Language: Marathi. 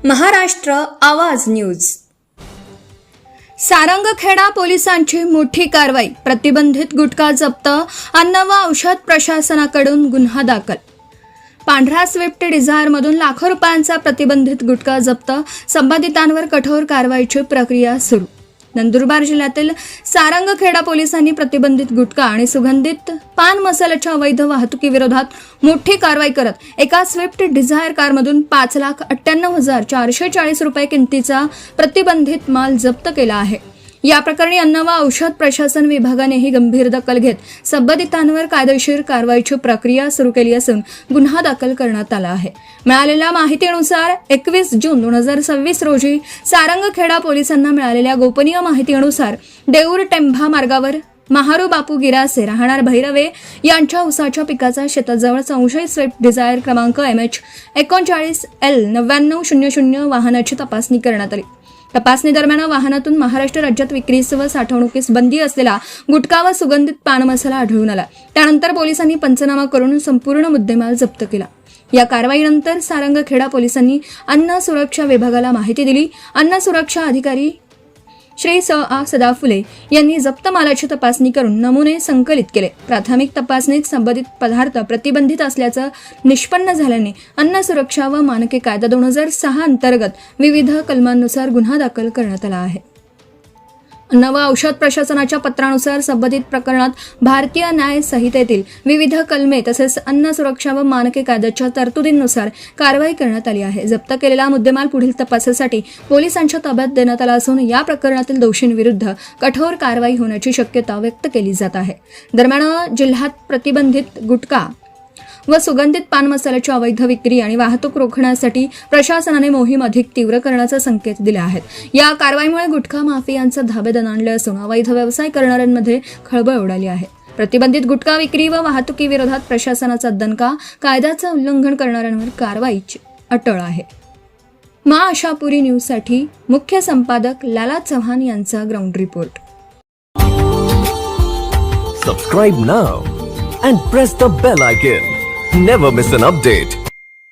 महाराष्ट्र आवाज न्यूज. सारंगखेडा पोलिसांची मोठी कारवाई. प्रतिबंधित गुटखा जप्त. अन्न व औषध प्रशासनाकडून गुन्हा दाखल. पांढरा स्विफ्ट डिझायरमधून लाखो रुपयांचा प्रतिबंधित गुटखा जप्त. संबंधितांवर कठोर कारवाईची प्रक्रिया सुरू. नंदुरबार जिल्ह्यातील सारंगखेडा पोलिसांनी प्रतिबंधित गुटखा आणि सुगंधित पान मसाल्याच्या अवैध वाहतुकीविरोधात मोठी कारवाई करत एका स्विफ्ट डिझायर कारमधून 5,98,440 रुपये किमतीचा प्रतिबंधित माल जप्त केला आहे. या प्रकरणी अन्न व औषध प्रशासन विभागानेही गंभीर दखल घेत संबंधितांवर कायदेशीर कारवाईची प्रक्रिया सुरू केली असून गुन्हा दाखल करण्यात आला आहे. मिळालेल्या माहितीनुसार 21 जून 2026 रोजी सारंगखेडा पोलिसांना मिळालेल्या गोपनीय माहितीनुसार देऊर टेंभा मार्गावर महारू बापू गिरासे राहणार भैरवे यांच्या उसाच्या पिकाचा शेताजवळ संशयित स्विफ्ट डिझायर क्रमांक MH39L9900 वाहनाची तपासणी करण्यात आली. तपासणी दरम्यान वाहनातून महाराष्ट्र राज्यात विक्रीस व साठवणुकीस बंदी असलेला गुटखा व सुगंधित पान मसाला आढळून आला. त्यानंतर पोलिसांनी पंचनामा करून संपूर्ण मुद्देमाल जप्त केला. या कारवाईनंतर सारंगखेडा पोलिसांनी अन्न सुरक्षा विभागाला माहिती दिली. अन्न सुरक्षा अधिकारी श्री सदा फुले यांनी जप्त मालाची तपासणी करून नमुने संकलित केले. प्राथमिक तपासणीत संबंधित पदार्थ प्रतिबंधित असल्याचं निष्पन्न झाल्याने अन्न सुरक्षा व मानके कायदा 2006 अंतर्गत विविध कलमांनुसार गुन्हा दाखल करण्यात आला आहे. अन्न व औषध प्रशासनाच्या पत्रानुसार संबंधित प्रकरणात भारतीय न्याय संहितेतील विविध कलमे तसेच अन्न सुरक्षा व मानके कायद्याच्या तरतुदींनुसार कारवाई करण्यात आली आहे. जप्त केलेला मुद्देमाल पुढील तपासासाठी पोलिसांच्या ताब्यात देण्यात आला असून या प्रकरणातील दोषींविरुद्ध कठोर कारवाई होण्याची शक्यता व्यक्त केली जात आहे. दरम्यान जिल्ह्यात प्रतिबंधित गुटखा व सुगंधित पान मसाल्याची अवैध विक्री आणि वाहतूक रोखण्यासाठी प्रशासनाने मोहीम अधिक तीव्र करण्याचे संकेत दिले आहेत. या कारवाईमुळे गुटखा माफियांचे धाबे दणाणले असून अवैध व्यवसाय करणाऱ्यांमध्ये खळबळ उडाली आहे. प्रतिबंधित गुटखा विक्री व वाहतुकीविरोधात प्रशासनाचा दणका. कायद्याचे उल्लंघन करणाऱ्यांवर कारवाईची अटळ आहे. आशापुरी न्यूजसाठी मुख्य संपादक लाला चव्हाण यांचा ground report. Subscribe now and press the bell icon. Never miss an update.